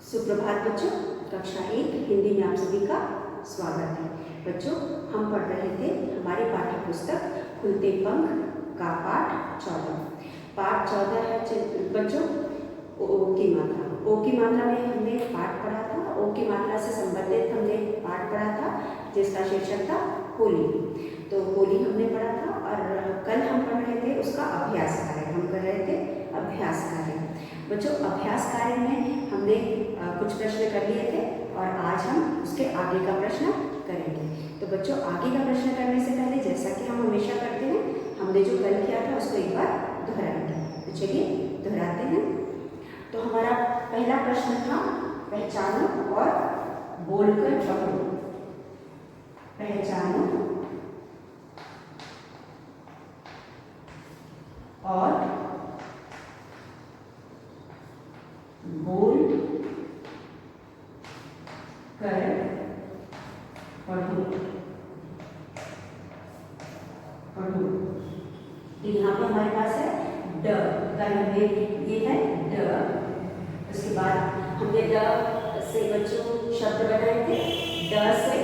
सुप्रभात बच्चों, कक्षा 1 हिंदी में आप सभी का स्वागत है। बच्चों, हम पढ़ रहे थे हमारी पाठ्य पुस्तक खुलते पंख का पाठ 14। पाठ 14 है बच्चों ओ की मात्रा। ओ की मात्रा में हमने पाठ पढ़ा था। ओ की मात्रा से संबंधित हमने पाठ पढ़ा था जिसका शीर्षक था होली। तो होली हमने पढ़ा था और कल हम पढ़ रहे थे उसका अभ्यास कार्य। हम कर रहे थे अभ्यास कार्य। बच्चों, अभ्यास कार्य में हमने कुछ प्रश्न कर लिए थे और आज हम उसके आगे का प्रश्न करेंगे। तो बच्चों, आगे का प्रश्न करने से पहले जैसा कि हम हमेशा करते हैं, हमने जो कल किया था उसको एक बार दोहराएंगे। तो चलिए दोहराते हैं। तो हमारा पहला प्रश्न था पहचानो और बोलकर पढ़ो। पहचानो और बोल कर पढ़ो। यहाँ पे हमारे पास है ड। कल हमने ये है ड। उसके बाद हमने ड से बच्चों शब्द बनाए थे। ड से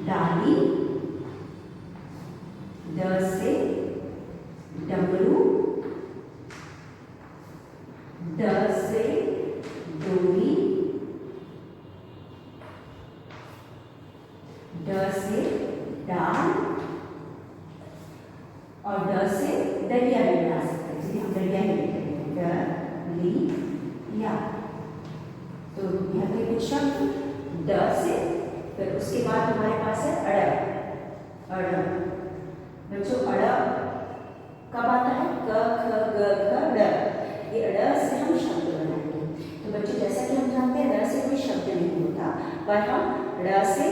डाली, ड से डमरू, ड से डोरी, ड से डाल और ड से डलिया भी बना सकते हैं। जिसे हम डलिया भी लिखेंगे डलिया। तो यहाँ के कुछ शब्द ड से। फिर उसके बाद हमारे पास है अड़। अड़ बच्चों, अड़ कब आता है? क ख ग घ ड़। ये अड़ से हम शब्द बनाएंगे। तो बच्चों, जैसा कि हम जानते हैं ड़ से कोई शब्द नहीं होता, पर हम ड़ से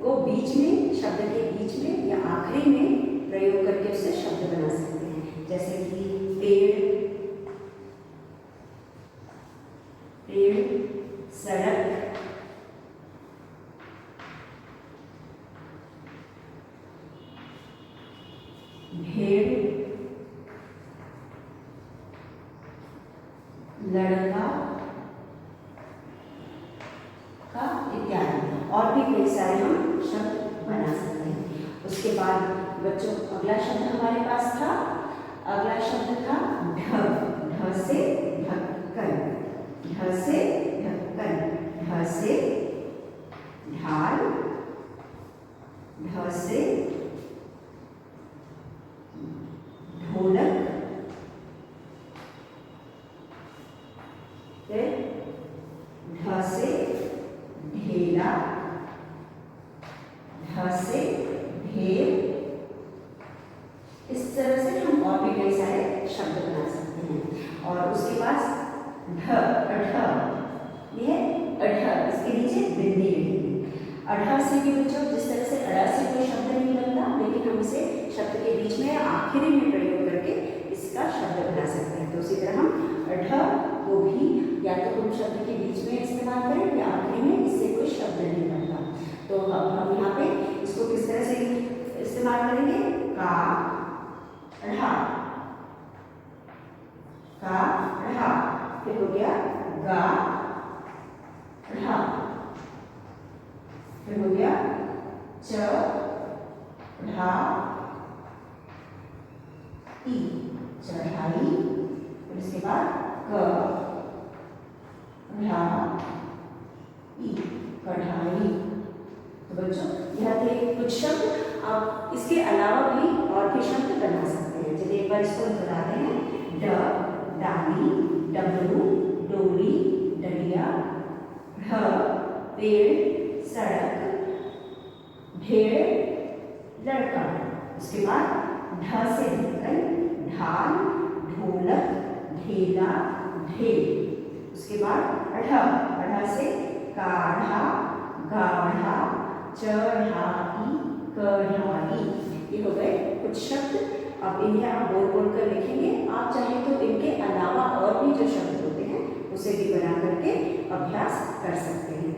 को बीच में, शब्द के बीच में या आखिरी में प्रयोग करके उससे शब्द बना सकते हैं। जैसे कि पेड़, सड़क, भेड़, लड़का का इत्यादि और भी कई सारे हम शब्द बना सकते हैं। उसके बाद बच्चों, अगला शब्द हमारे पास था, अगला शब्द था ढ। ढ से ढक्कन, ढ से ढक्कन, ढ से ढाल, ढ से ढोलक, फिर ढ से ढेला, ढ से ढेर। इस तरह से हम और भी कई सारे शब्द बना सकते हैं। और उसके बाद ढ, ये अढ़, इसके नीचे बिंदी रहेगी। अढ़ से भी बच्चों, जिस तरह से अढ़ से कोई शब्द नहीं बनता, लेकिन हम इसे शब्द के बीच में आखिरी में प्रयोग करके इसका शब्द बना सकते हैं। तो उसी तरह हम अढ़ को भी या तो हम शब्द के बीच में इस्तेमाल करें या आखिरी में, इससे कोई शब्द नहीं बनता। तो हम यहाँ पे इसको किस तरह से इस्तेमाल करेंगे? का ढ़ा, का ढ़ा। फिर हो गया गा ढ़ा, फिर हो गया च ढ़ा ई, चढ़ाई। फिर इसके बाद क ढ़ा ई, कढ़ाई। तो बच्चों, यह थे कुछ शब्द। आप इसके अलावा भी और भी शब्द बना सकते हैं। चलिए एक बार इसको दोहराते हैं। ड, डाली, डमरू, डोरी, डलिया, ढ, पेड़, सड़क, भेड़, लड़का। उसके बाद ढ से ढक्कन, ढाल, ढोलक, ढेला, ढेर। उसके बाद अढ़, अढ़ से काढ़ा, गाढ़ा, चढ़ाई, कढ़ाई। ये हो गए कुछ शब्द। अब इन्हें आप बोल बोल कर लिखेंगे। आप चाहें तो इनके अलावा और भी जो शब्द होते हैं उसे भी बना करके अभ्यास कर सकते हैं।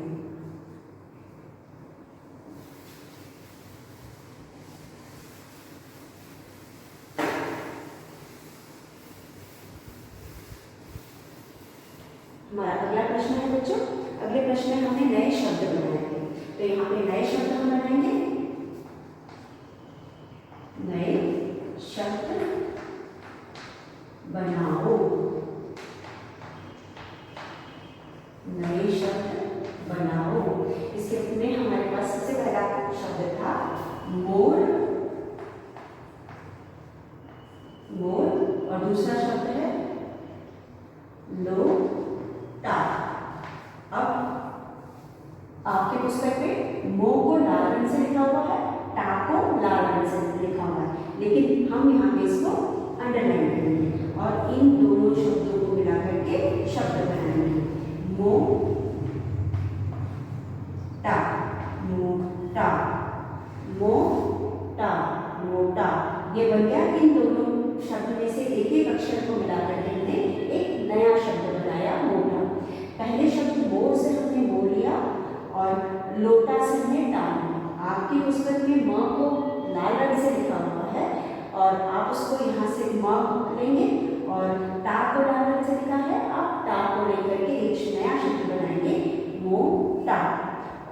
हमारा अगला प्रश्न है बच्चों, अगले प्रश्न में हमने नए शब्द बनाए थे, तो यहाँ पे नए शब्द हम बनाएंगे। नए शब्द बनाओ, नए शब्द बनाओ। इसके में हमारे पास सबसे पहला शब्द था मोर, मोर, और दूसरा शब्द है लोटा। अब आपके पुस्तक में मो को लाल रंग से लिखा हुआ है, टा को लाल रंग से लिखा हुआ है, लेकिन हम यहाँ पे इसको अंडरलाइन करेंगे और इन दोनों शब्दों को मिलाकर के शब्द बनाएंगे। मो टा, मोटा, मोटा, मोटा, ये बन गया। इन दोनों शब्द में से एक एक अक्षर को मिलाकर के हमने एक नया शब्द बनाया, मोटा। पहले शब्द मोर से हमने मो लिया और लोटा से हमने टा लिया। आपकी पुस्तक में म को लाल रंग से लिखा हुआ है और आप उसको यहाँ से म लेंगे और टा को लाल रंग से लिखा है, आप टा को लेकर के एक नया शब्द बनाएंगे, मोटा।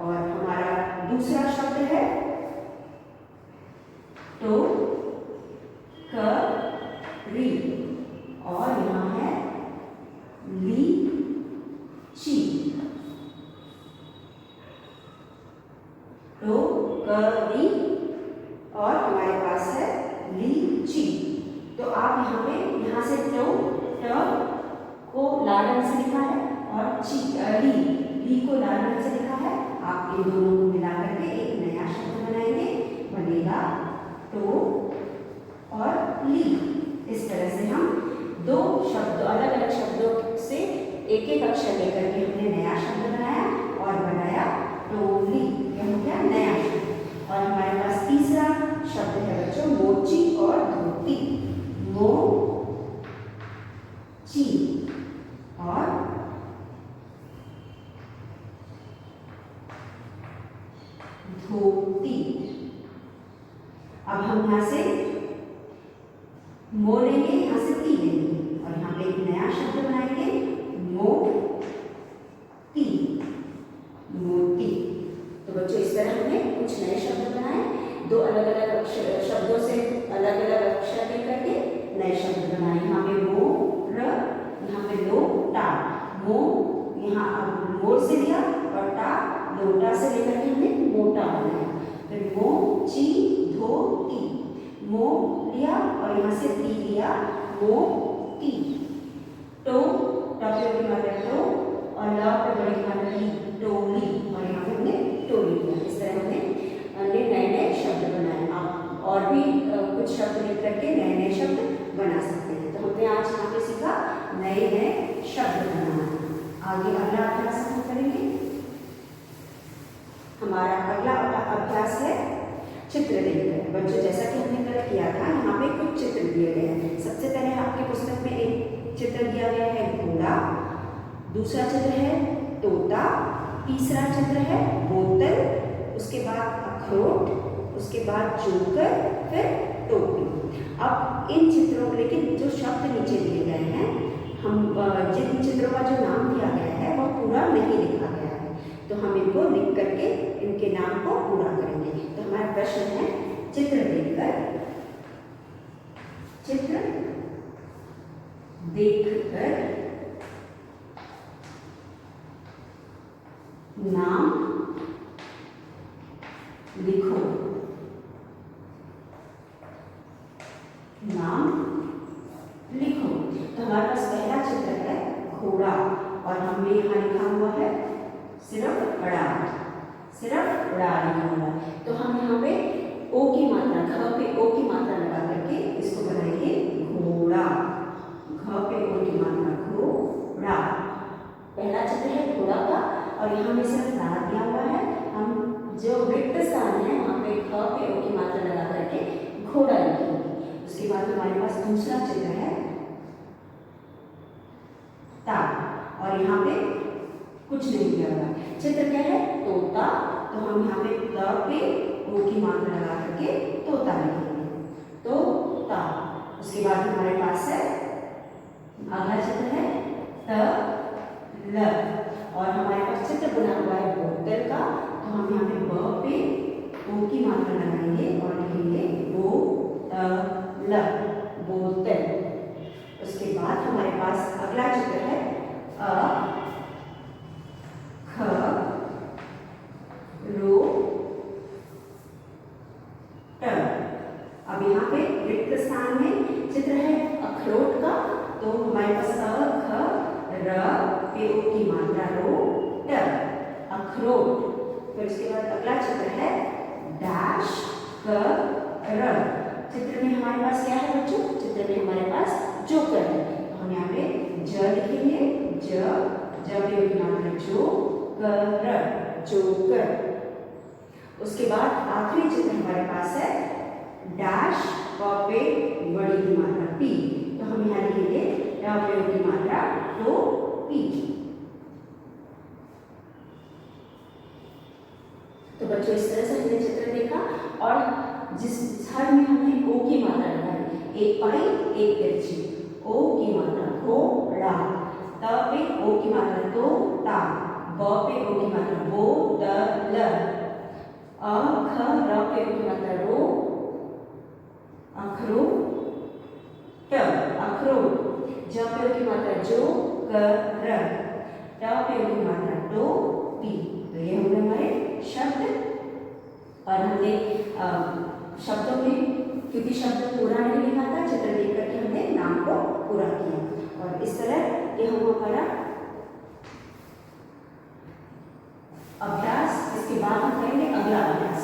और हमारा दूसरा शब्द है तो करी, और यहाँ है लीची, तो करी और हमारे पास है लीची। तो आप यहाँ पे यहाँ से तो को लाल रंग से लिखा है और ली को लाल रंग से लिखा है। आप इन दोनों को मिलाकर के एक नया शब्द बनाएंगे, बनेगा तो और ली। इस तरह से हम दो शब्द, अलग अलग शब्दों से एक एक अक्षर लेकर के हमने नया शब्द बनाया और बनाया टोली, यह हो गया नया शब्द। और हमारे पास तीसरा शब्द है बच्चों मोची और धोती, मोची और धोती। अब हम यहाँ से मो लेंगे, यहाँ से ती लेंगे और यहाँ पे एक नया शब्द बनाएंगे, मोती, मोती। तो बच्चों इस तरह हमने कुछ नए शब्द बनाए, दो अलग अलग शब्दों से अलग अलग अक्षर लेकर के नए शब्द बनाए। यहाँ पे मोर, यहाँ पे लोटा, मो यहाँ मोर से लिया और टा लोटा से लेकर के हमने मोटा बनाया। फिर मोची धोती, मो लिया और यहाँ से टी लिया, मोती। टो, टॉपे की मात्रा टो और ला पे बड़ी मात्रा ली, टोली, और यहाँ पे हमने टोली लिया। इस तरह हमने नए नए शब्द बनाए। आप और भी कुछ शब्द लिख करके नए नए शब्द बना सकते हैं। तो हमने आज यहाँ पे सीखा नए नए शब्द बनाना। आगे अगला अभ्यास हम करेंगे। हमारा अगला अभ्यास है चित्र देखकर। बच्चों जैसा कि हमने कल किया था, यहाँ पे कुछ चित्र दिए गए हैं। सबसे पहले आपकी पुस्तक में एक चित्र दिया गया है घोड़ा, दूसरा चित्र है तोता, तीसरा चित्र है बोतल, उसके बाद अखरोट, उसके बाद जोकर, फिर टोपी। अब इन चित्रों, लेकिन जो शब्द नीचे दिए गए हैं, हम जिन चित्रों का जो नाम दिया गया है वह पूरा नहीं लिखा गया है, तो हम इनको लिख करके इनके नाम को पूरा करेंगे। तो हमारा प्रश्न है चित्र देखकर नाम लिखो, नाम लिखो। तो हमारे पास पहला चित्र है घोड़ा और हमने यहाँ लिखा हुआ है सिर्फ अड़ा, सिर्फ अड़ा लिखा हुआ है। तो हम यहाँ पे ओ की मात्रा, घ पे ओ की मात्रा लगा करके इसको बनाएंगे घोड़ा, घ पे ओ की मात्रा घोड़ा। पहला चित्र है घोड़ा का और यहाँ में सिर्फ रा दिया हुआ है। हम जो रिक्त स्थान है वहाँ पे ख पे ओ की मात्रा लगा करके घोड़ा लिखेंगे। उसके बाद हमारे पास दूसरा चित्र है ता और यहाँ पे कुछ नहीं दिया हुआ। चित्र क्या है तोता, तो हम यहाँ पे त पे ओ की मात्रा लगा करके तोता लिखेंगे, तोता। उसके बाद हमारे पास है अगला चित्र है त ल। और हमारे पास चित्र बना हुआ है बोतल का, तो हम यहाँ पे ब पे ओ की मात्रा लगाएंगे और लिखेंगे बोतल, बोतल। उसके बाद हमारे पास अगला चित्र है अ ख रो ट। अब यहाँ पे रिक्त स्थान में चित्र है अखरोट का, तो हमारे पास अ ख र पे ओ की मात्रा रो ट, अखरोट। फिर उसके बाद अगला चित्र है डैश क र। चित्र में हमारे पास क्या है बच्चों? चित्र में हमारे पास जोकर है, तो हम यहाँ पे ज लिखेंगे, ज पे ओ की मात्रा जो कर, जोकर। उसके बाद आखिरी चित्र हमारे पास है डैश प पे बड़ी की मात्रा पी, तो हम यहाँ लिखेंगे ड पे ओ की मात्रा तो पी। तो बच्चों इस तरह से हमने चित्र देखा और जिस हर में हमने ओ की मात्रा लगाई, एक पाई एक तिरछी, ओ की मात्रा घोड़ा, त पे ओ की मात्रा तो ता, ब पे ओ की मात्रा बो त ल, अ ख र पे ओ की मात्रा रो, अखरो ट, अखरोट। ज पे ओ की मात्रा जो कर, ट पे ओ की मात्रा टो पी। तो ये होंगे हमारे शब्द। और हमने शब्दों में, क्योंकि शब्द पूरा नहीं लिखा था, चित्र देख करके हमने नाम को पूरा किया। और इस तरह ये हुआ हमारा अभ्यास। इसके बाद हम करेंगे अगला अभ्यास,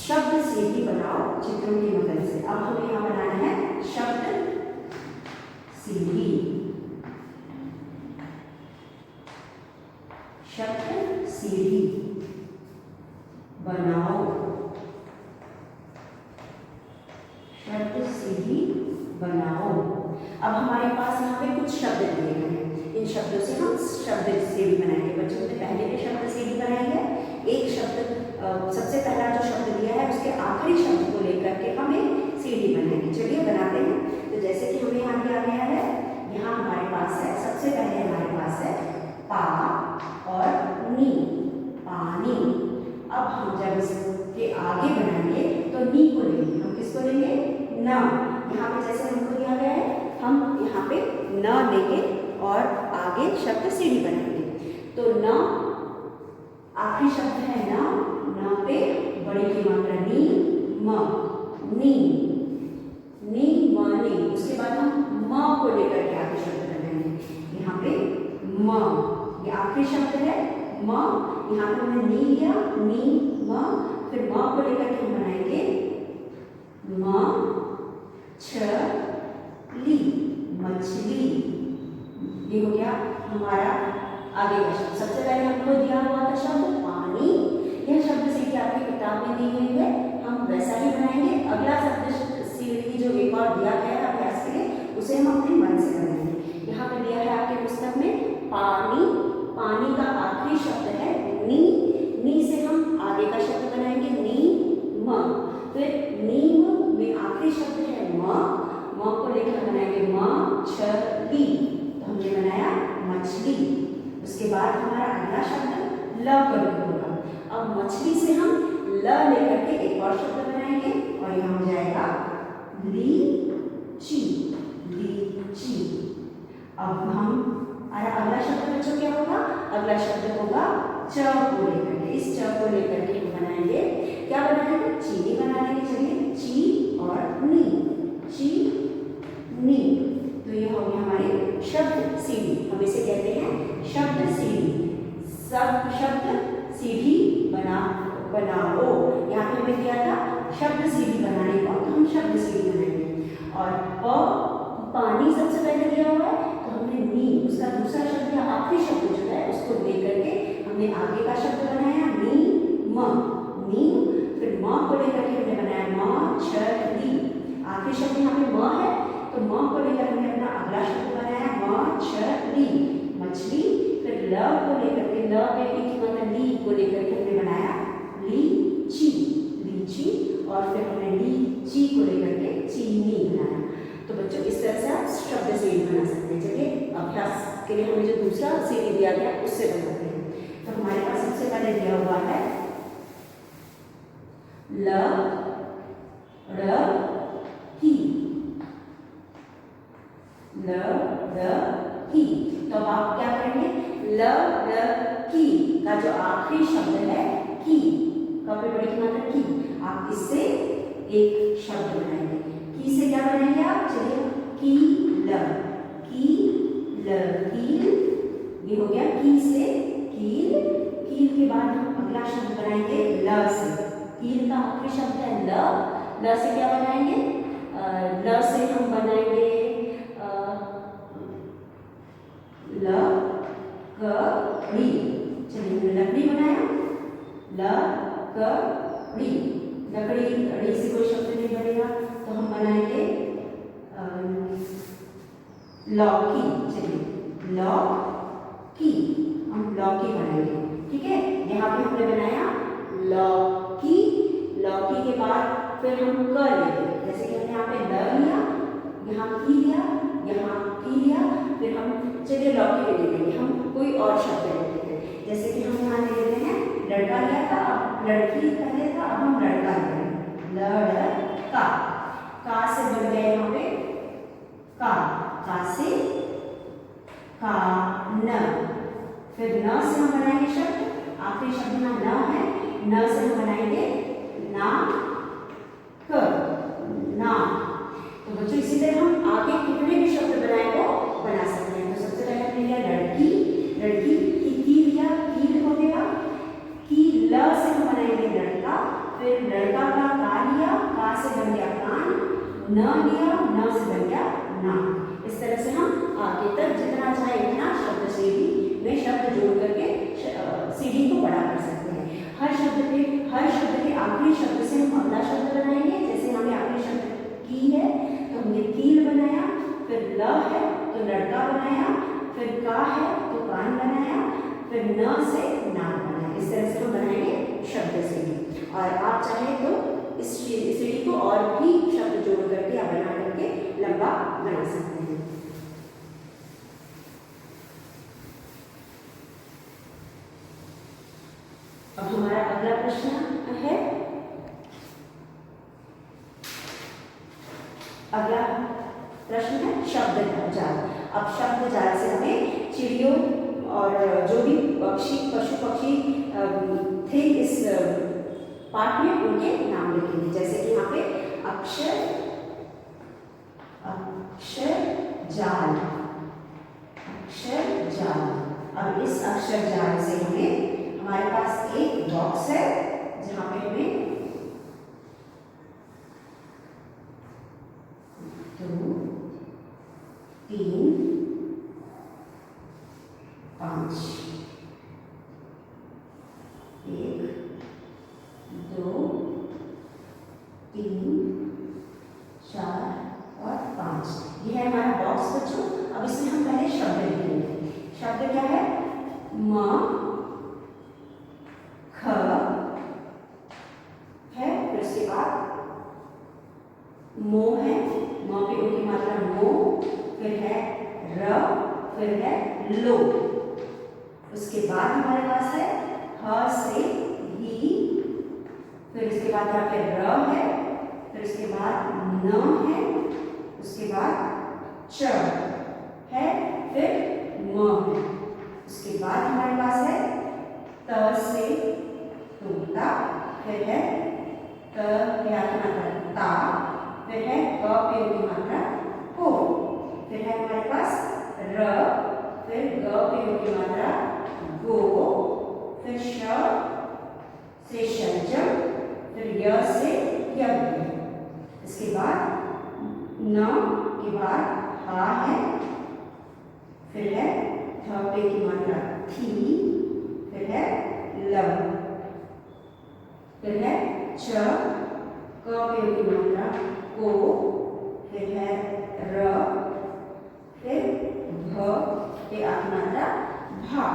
शब्द सीढ़ी बनाओ चित्रों की मदद से। अब हमें यहाँ बनाना है शब्द सीढ़ी, शब्द सीढ़ी बनाओ, शब्द सीढ़ी बनाओ। अब हमारे पास यहाँ पे कुछ शब्द दिए गए हैं, इन शब्दों से हम शब्द सीढ़ी बनाएंगे। बच्चों ने पहले भी शब्द सीढ़ी बनाई है। एक शब्द सबसे पहला जो शब्द दिया है उसके आखिरी शब्द को लेकर के हमें सीढ़ी बनाएंगे। चलिए बनाते हैं। तो जैसे कि हमें यहाँ दिया गया है, यहाँ हमारे पास है, सबसे पहले हमारे पास है पा और नी, पानी। अब हम जब इसके आगे बनाएंगे तो नी को लेंगे, हम किसको लेंगे? न। यहाँ पे जैसे हमको दिया गया है, हम यहाँ पे न लेंगे और आगे शब्द सीढ़ी बनाएंगे। तो न आखिरी शब्द है न पे बड़ी की मात्रा नी, म, नी, नी म नी। उसके बाद हम म को लेकर के आगे शब्द बनाएंगे। यहाँ पे म, ये आखिरी शब्द है म, यहाँ पे हमने नी लिया, नी म, फिर म को लेकर के हम बनाएंगे म छ ली, मछली। ये हो गया हमारा आगे का शब्द। सबसे पहले हमको दिया हुआ था शब्द पानी, यह शब्द सीढ़ी आपकी किताब में दी गई है, हम वैसा ही बनाएंगे। अगला शब्द सीढ़ी जो एक और दिया गया है अभ्यास के लिए, उसे हम अपने मन से बनाएंगे। यहाँ पे दिया है आपके पुस्तक में पानी, पानी का आखिरी शब्द है नी, नी से हम आगे का शब्द बनाएंगे नी म। फिर नीम में आखिरी शब्द है म, म को लेकर बनाएंगे म छ ली, तो हमने बनाया मछली। उसके बाद हमारा अगला शब्द ल करके होगा। अब मछली से हम ल लेकर के एक और शब्द बनाएंगे और यहाँ हो जाएगा लीची, लीची। अब हम अगला शब्द बच्चों क्या होगा? अगला शब्द होगा च को लेकर के। इस च को लेकर के हम बनाएंगे, क्या बनाएंगे? चीनी बना लेंगे। चलिए, ची और नी, ची नी। तो ये हो गया हमारे शब्द सीढ़ी। हम इसे कहते हैं शब्द सीढ़ी। सब शब्द सीढ़ी बनाओ। यहाँ पे हमें दिया था शब्द सीढ़ी बनाने को, तो हम शब्द सीढ़ी बनाएंगे। और पानी सबसे पहले दिया हुआ है, तो हमने नी, उसका दूसरा शब्द या आखिरी शब्द जो है उसको लेकर के हमने आगे का शब्द बनाया नी म, नीम। फिर म को लेकर के हमने बनाया म छ ली, आखिरी शब्द यहाँ पे म है, तो म को लेकर हमने अपना अगला शब्द बनाया म छ ली, मछली। फिर ल को लेकर के, ल पे की मतलब ली को लेकर के हमने बनाया लीची, लीची। और फिर हमने लीची को लेकर के चीनी बनाया। तो बच्चों इस तरह से आप शब्द सीढ़ी बना इसके लिए हमें जो दूसरा सीढ़ी दिया गया उससे बनाते हैं। तो हमारे पास सबसे पहले दिया हुआ है ल र ही, ल र ही। तो अब आप क्या करेंगे, ल र ही का जो आखिरी शब्द है की, कभी बड़ी की मात्रा की, आप इससे एक शब्द बनाएंगे। की से क्या बनाएंगे आप, चलिए की ल, कील, ये हो गया की से कील। कील के बाद हम अगला शब्द बनाएंगे ल से। कील का आखिरी शब्द है ल, ल से क्या बनाएंगे, ल से हम बनाएंगे लकड़ी। चलिए हमने लकड़ी बनाया, लकड़ी, लकड़ी अड़ी से कोई शब्द नहीं बनेगा तो हम बनाएंगे लौकी। चलिए लौकी, हम लौकी बनाएंगे, ठीक है। यहाँ पे हमने बनाया लौकी, लौकी के बाद फिर हम क लेंगे, जैसे कि हमने यहाँ पे ल लिया, यहाँ की लिया, यहाँ की लिया, फिर हम चलिए लौकी ले लेंगे, हम कोई और शब्द ले लेते हैं। जैसे कि हम यहाँ ले लेते हैं लड़का लिया था, अब लड़की पहले था, अब हम लड़का ले रहे हैं, लड़का। का से बन गया यहाँ पे का से का न, फिर न से हम बनाएंगे शब्द, आखिरी शब्द ना न है, न से हम बनाएंगे ना क, ना। तो बच्चों इसी तरह हम आगे कितने भी शब्द बनाए वो बना सकते हैं। तो सबसे पहले हमने लिया लड़की, लड़की की लिया, कील हो गया, की ल से हम बनाएंगे लड़का, फिर लड़का का लिया, का से बन गया कान, न लिया, न से बन गया ना। इस तरह से हम आगे तक जितना चाहे इतना शब्द सीढ़ी में शब्द जोड़ करके सीढ़ी को बड़ा कर सकते हैं। हर शब्द के आखिरी शब्द से हम अगला शब्द बनाएंगे। जैसे हमें आखिरी शब्द की है तो हमने कील बनाया, फिर ल है तो लड़का बनाया, फिर का है तो कान बनाया, फिर न से नाक बनाया। इस तरह से हम बनाएंगे शब्द सीढ़ी। और आप चाहे तो इस सीढ़ी को और भी शब्द जोड़ करके या बना करके लंबा बना सकते हैं। अब हमारा अगला प्रश्न है, अगला प्रश्न है शब्द जाल। अब शब्द जाल से हमें चिड़ियों और जो भी पक्षी पशु पक्षी थे इस पाठ में उनके नाम लिखेंगे। जैसे कि यहाँ पे अक्षर जाल, अक्षर जाल। अब इस अक्षर जाल से हमें, हमारे पास एक बॉक्स है जहाँ पे हमें 2 3 5 1 2 3 4 और 5, यह है हमारा बॉक्स बच्चों। अब इसमें हम पहले शब्द लिखेंगे। शब्द क्या है, म ख है, फिर उसके बाद मो है, म पे ओ की मात्रा मो, फिर है र, फिर है लो। उसके बाद हमारे पास है ह से ही, फिर इसके बाद यहाँ पे र है, फिर इसके बाद न है, उसके बाद च है, फिर म है। उसके बाद हमारे पास है त से तोता, फिर है त क्या की मात्रा ता, फिर है क पे की मात्रा को, फिर है हमारे पास र, फिर ग पे की मात्रा गो, फिर श से शलजम, फिर य से यज्ञ। इसके बाद न के बाद हा है, फिर है थ पे की मात्रा थी, फिर है ल, फिर है च, क पे की मात्रा को, फिर है र, फिर भ पे आखिरी मात्रा भा।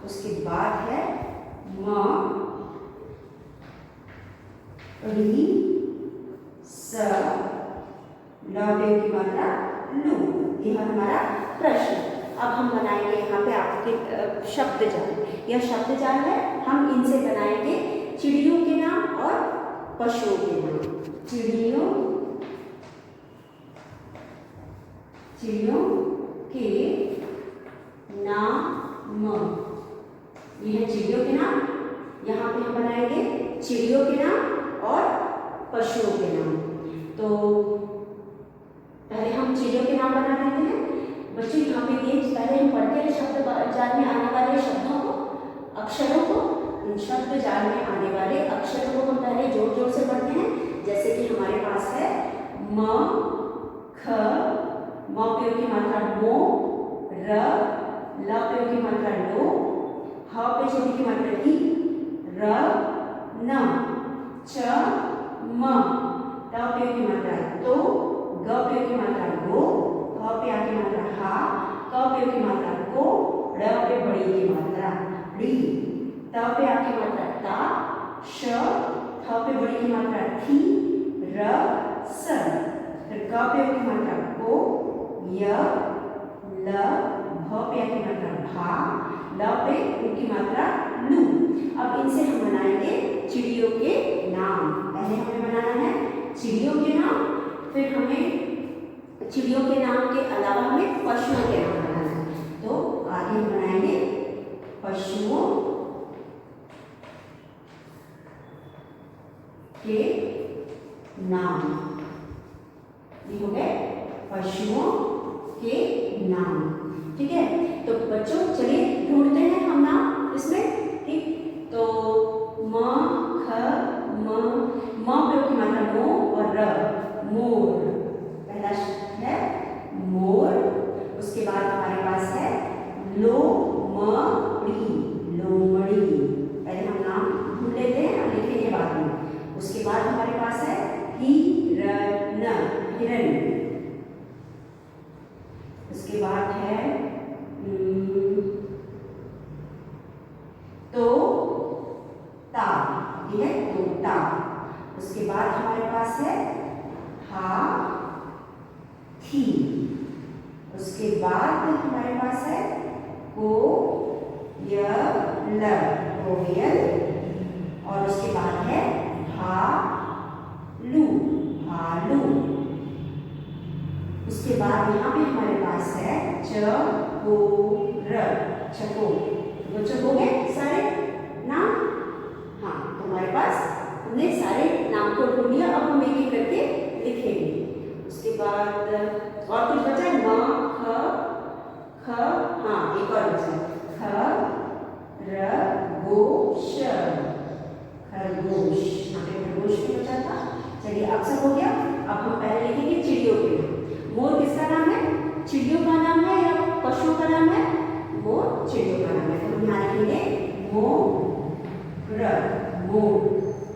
उसके बाद है म, री, स, ल पे की मात्रा लू। यह हमारा प्रश्न। अब हम बनाएंगे यहाँ पे आपके शब्द जाल। यह शब्द जाल है, हम इनसे बनाएंगे चिड़ियों के नाम और पशुओं के नाम। चिड़ियों के नाम, ये है चिड़ियों के नाम। यहाँ पे हम बनाएंगे चिड़ियों के नाम और पशुओं के नाम। तो पहले हम चिड़ियों के नाम बना लेते हैं। बच्चों यहाँ पे दिए, पहले हम पढ़ते हैं शब्द जाल में आने वाले शब्दों को, अक्षरों को। इन शब्द जाल में आने वाले अक्षरों को हम पहले जोर जोर से पढ़ते हैं। जैसे कि हमारे पास है म, ख, म पे की मात्रा मो, र, ल पे की मात्रा लो, ह पे छोटी की मात्रा ही, र, न, च, म, त पे की मात्रा तो, ग पे की मात्रा गो, ह पे आगे मात्रा हा, क पे की मात्रा को, ड़ पे बड़ी की मात्रा ड़ी, त पे आगे मात्रा ता, श, थ पे बड़ी की मात्रा थी, र, स, फिर क पे की मात्रा को, य, ल, भ पे आगे मात्रा भा, ल पे उनकी मात्रा लू। अब इनसे हम बनाएंगे चिड़ियों के नाम। पहले हमें बनाना है चिड़ियों के नाम, फिर हमें चिड़ियों के नाम के अलावा हमें पशुओं के नाम बनाना है। तो आगे हम बनाएंगे पशुओं के नाम। ये हो गए पशुओं के नाम। ठीक है, तो बच्चों चलिए ढूंढते हैं हम नाम इसमें। ठीक, तो म, ख, म पे की मात्रा मो और र, मोर। पहला शब्द है मोर। उसके बाद हमारे पास है लोमड़ी, लोमड़ी। पहले हम नाम ढूंढ लेते हैं और लिखेंगे बाद में। उसके बाद हमारे पास है हिरण, हिरण। उसके बाद है तोता, ठीक है, तोता। उसके बाद हमारे पास है हाथी। उसके बाद हमारे पास है कोयल, कोयल। और उसके बाद है भालू, भालू। उसके बाद यहाँ पे हमारे पास है चकोर, चकोर। बच्चों हो गए सारे नाम? हाँ, तो हमारे पास हमने सारे नाम को ढूंढ लिया। अब हम एक एक करके लिखेंगे। उसके बाद और कुछ बचा है? म, ख, हाँ एक और बचा खरगोश, खरगोश। यहाँ पे खरगोश भी बचा था। चलिए अब सब हो गया। अब हम पहले लिखेंगे चिड़ियों के नाम। मोर किसका नाम है? चिड़ियों का नाम है या पशुओं का नाम है? मोर चिड़ियों का नाम है। तो हम यहाँ लिखेंगे मोर,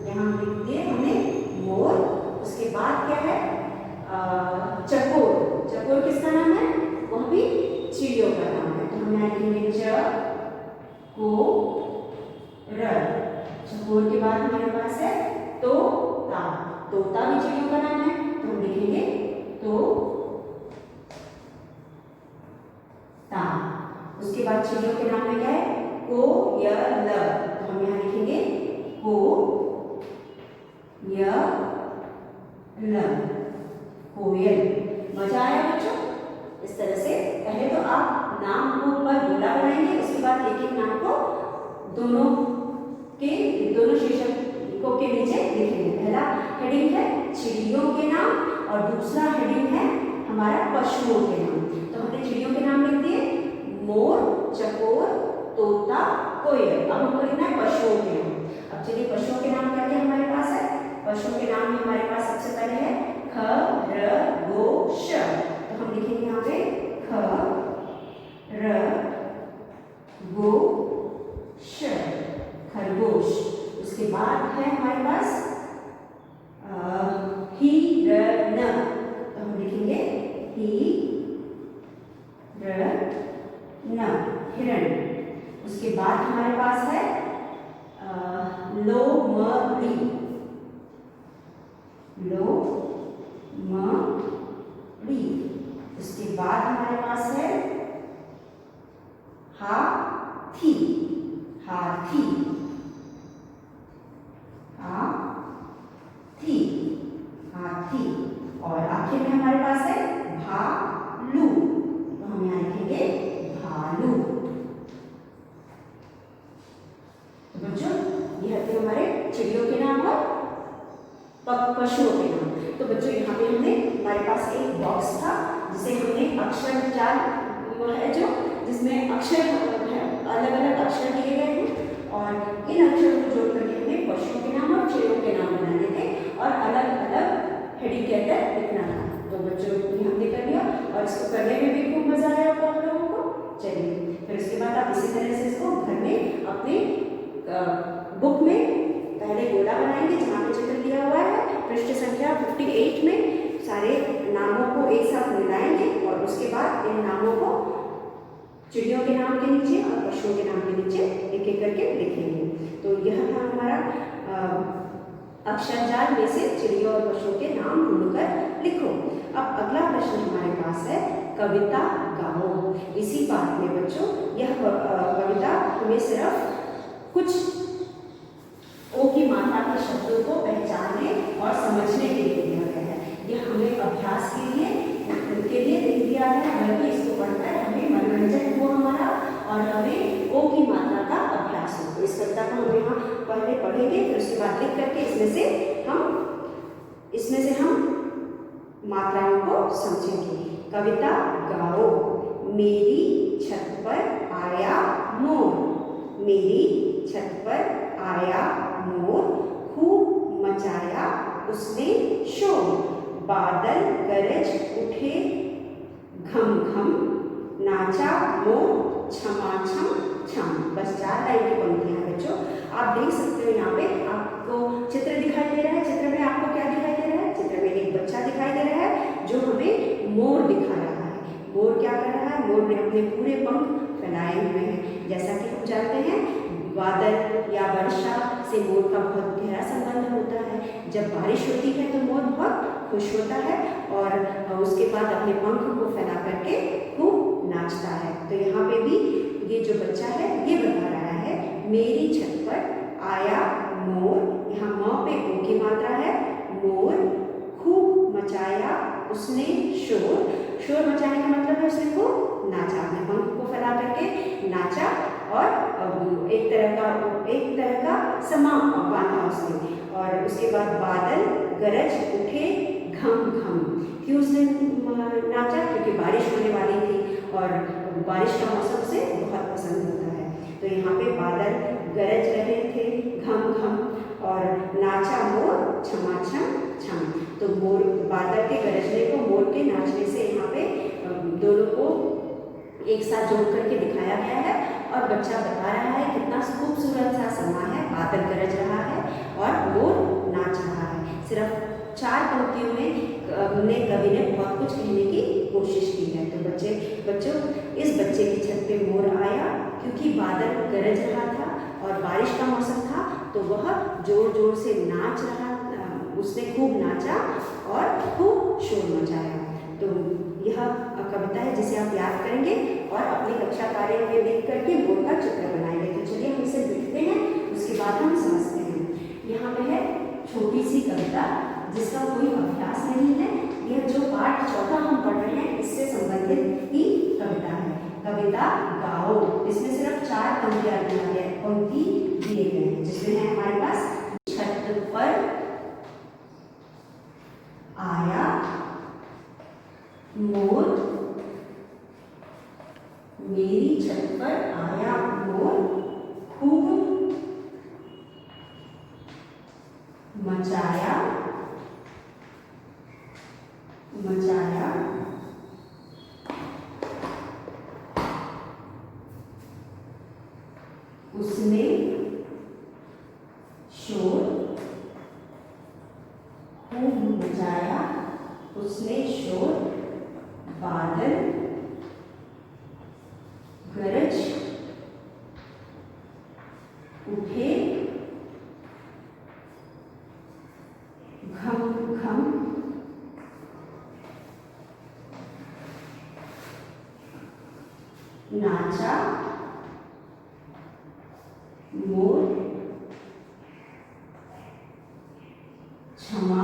यहाँ हम लिख दिए हमने मोर। उसके बाद क्या है? चकोर, चकोर किसका नाम है? वह भी चिड़ियों का नाम है। तो हम यहाँ लिखेंगे चकोर के बाद हमारे पास है तोता, तोता भी चिड़ियों का नाम है। तो हम लिखेंगे ता। उसके बाद चिड़ियों के नाम में क्या है? कोयल। तो हम यहाँ लिखेंगे कोयल। मजा आया बच्चों? इस तरह से पहले तो आप नाम को ऊपर गोला बनाएंगे, उसके बाद एक एक नाम को दोनों शीर्षकों के नीचे लिखेंगे। पहला हेडिंग है चिड़ियों के नाम और दूसरा हेडिंग है हमारा पशुओं के नाम। तो हमने चिड़ियों के नाम लिख दिए, मोर, चकोर, तोता, कोयल। अब हमको लिखना है पशुओं के नाम। अब चलिए पशुओं के नाम क्या क्या हमारे पास है? पशुओं के नाम में हमारे पास सबसे पहले है खरगोश। तो हम लिखेंगे यहाँ पे खरगोश। उसके बाद है हमारे पास हिरण। तो हम लिखेंगे हिरण। उसके बाद हमारे पास है लोमड़ी, लोमड़ी। उसके बाद हमारे पास है हाथी, हाथी, हाथी, हाथी। और आखिर में हमारे पास है भालू, तो हम यहाँ लिखेंगे भालू। तो बच्चों यह थे हमारे चिड़ियों के नाम और पशुओं के नाम। तो बच्चों यहाँ पे हमने हमारे पास एक बॉक्स था जिसे हमने अक्षर जाल है जो जिसमें अक्षर अलग अलग अक्षर दिए गए हैं और इन अक्षरों को जोड़ करके हमें पशुओं के नाम और चिड़ियों के नाम बनाने थे और अलग अलग हेडिंग के अंदर लिखना था। तो बच्चों ये हमने कर लिया और इसको करने में भी खूब मजा आया होगा आप लोगों को। चलिए फिर उसके बाद आप इसी तरह से इसको घर में अपने बुक में पहले गोला बनाएंगे जहाँ पे चित्र दिया हुआ है, पृष्ठ संख्या 58 में सारे नामों को एक साथ मिलाएंगे और उसके बाद इन नामों को चिड़ियों के नाम के नीचे और पशुओं के नाम के नीचे एक एक करके लिखेंगे। तो यह था हमारा अक्षर जाल में से चिड़ियों और पशुओं के नाम ढूंढकर लिखो। अब अगला प्रश्न हमारे पास है कविता गाओ। इसी पाठ में बच्चों यह कविता हमें सिर्फ कुछ ओ की मात्रा के शब्दों को पहचानने और समझने के लिए दिया गया है। यह हमें अभ्यास के लिए नहीं दिया गया बल्कि इसको पढ़कर हमें मनोरंजन हो हमारा और हमें ओ की मात्रा का अभ्यास हो। तो इस कविता को हम यहाँ पहले पढ़ेंगे फिर उसके बाद लिख करके इसमें से हम मात्राओं को समझेंगे। कविता गाओ। मेरी छत पर आया मोर, मेरी छत पर आया मोर, खूब मचाया उसने शोर, बादल गरज उठे घम घम, नाचा मोर छमाछम छम। बस 4 लाइन की पंक्तियां हैं बच्चों। आप देख सकते हो यहाँ पे आपको चित्र दिखाई दे रहा है। चित्र में आपको क्या दिखाई दे रहा है? चित्र में एक बच्चा दिखाई दे रहा है जो हमें मोर दिखा रहा है। मोर क्या कर रहा है? मोर ने अपने पूरे पंख फैलाए हुए हैं। जैसा कि हम जानते हैं बादल या वर्षा से मोर का बहुत गहरा संबंध होता है। जब बारिश होती है तो मोर बहुत खुश होता है और उसके बाद अपने पंख को फैला करके खूब नाचता है। तो यहाँ पे भी ये जो बच्चा है ये बता रहा है मेरी छत पर आया मोर, यहाँ म पे ओ की मात्रा है, मोर खूब मचाया उसने शोर। शोर मचाने का मतलब है उसने खूब नाचा, अपने पंख को फैला करके नाचा और एक तरह का समा बांधा उसने। और उसके बाद बादल गरज उठे घम घम। क्यों उसने नाचा? क्योंकि बारिश होने वाली थी और बारिश का मौसम उसे बहुत पसंद होता है। तो यहाँ पे बादल गरज रहे थे घम घम और नाचा मोर छमाछम छम। तो मोर बादल के गरजने को मोर के नाचने से यहाँ पे दोनों को एक साथ जोड़ करके दिखाया गया है और बच्चा बता रहा है कितना खूबसूरत सा समा है, बादल गरज रहा है और मोर नाच रहा है। सिर्फ 4 पंक्तियों में कवि ने बहुत कुछ कहने की कोशिश की है। तो बच्चों इस बच्चे की छत पे मोर आया क्योंकि बादल गरज रहा था और बारिश का मौसम था तो वह जोर जोर से नाच रहा, उसने खूब नाचा और खूब शोर मचाया। तो यह कविता है जिसे आप याद करेंगे और अपनी कक्षा कार्य में लिख करके मोर का चित्र बनाएंगे। तो चलिए हम इसे लिखते हैं उसके बाद हम समझते हैं। यहाँ पे है छोटी सी कविता जिसका कोई अभ्यास नहीं है। यह जो पाठ 4 हम पढ़ रहे हैं इससे संबंधित ही कविता है। कविता गाओ। इसमें सिर्फ 4 पंक्तियां पंक्ति दिए गए हैं जिसमें है हमारे पास छत पर आया मोर, मेरी छत पर आया मोर, खूब मचाया उसने शोर, खूब मचाया उसने शोर, बादल गरज उठे घम घम, नाचा मोर क्षमा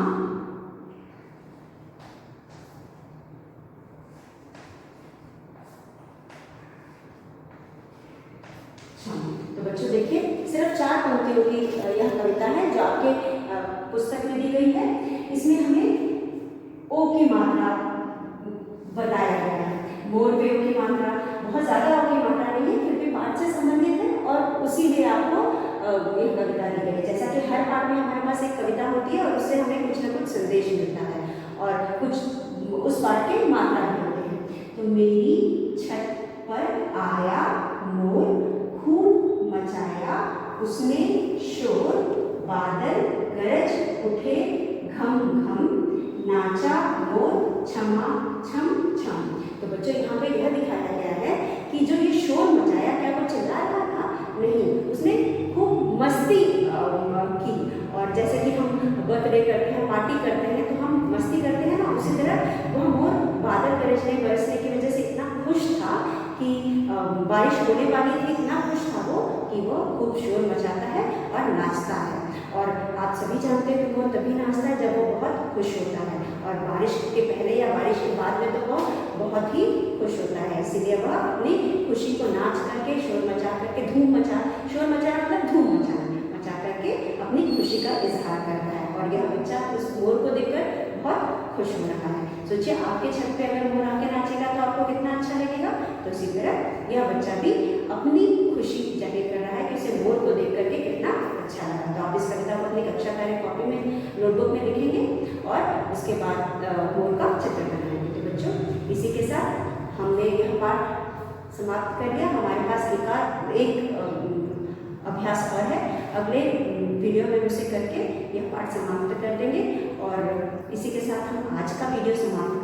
तो बच्चों देखिए, सिर्फ 4 पंक्तियों की यह कविता है जो आपके पुस्तक में दी गई है। इसमें हमें ओ की मात्रा बताया गया है। मोर पे ओ की मात्रा बहुत ज़्यादा ओ की मात्रा नहीं है, फिर भी पाठ से संबंधित है और उसी में आपको एक कविता दी गई है। जैसा कि हर पाठ में हमारे पास एक कविता होती है और उससे हमें कुछ ना कुछ संदेश मिलता है और कुछ उस पाठ के मात्रा भी होते हैं। तो मेरी छत पर आया मोर, खूब मचाया उसने शोर, बादल गरज उठे घम घम, नाचा मोर छमा छम छम। तो बच्चों यहाँ पे यह दिखाया गया है कि जो ये शोर मचाया, क्या वो चिल्ला रहा था? नहीं, उसने खूब मस्ती की। और जैसे कि हम बर्थडे करते हैं, पार्टी करते हैं, तो हम मस्ती करते हैं ना, उसी तरह वह मोर बादल गरजने बरसने की वजह से इतना खुश था कि बारिश होने वाली थी, इतना खुश था वो कि वो खूब शोर मचाता है और नाचता है। और आप सभी जानते हैं कि वो तभी नाचता है जब वो बहुत खुश होता है, और बारिश के पहले या बारिश के बाद में तो वो बहुत ही खुश होता है। इसीलिए वह अपनी खुशी को नाच करके, शोर मचा करके, शोर मचा मतलब धूम मचा करके अपनी खुशी का इजहार करता है। और यह बच्चा उस मोर को देखकर बहुत खुश हो रहा है। सोचिए, आपके छत पे अगर मोर आके नाचेगा तो आपको कितना अच्छा लगेगा। तो इसी तरह यह बच्चा भी अपनी खुशी जाहिर कर रहा है कि उसे मोर को देख करके कितना अच्छा लगा। तो आप इस कविता को अपनी कक्षा कार्य कॉपी में, नोटबुक में लिखेंगे और उसके बाद मोर का चित्र बनाएंगे। तो बच्चों, इसी के साथ हमने यह पाठ समाप्त कर लिया। हमारे पास एक अभ्यास और है, अगले वीडियो में उसे करके यह पाठ समाप्त कर देंगे। और इसी के साथ हम आज का वीडियो समाप्त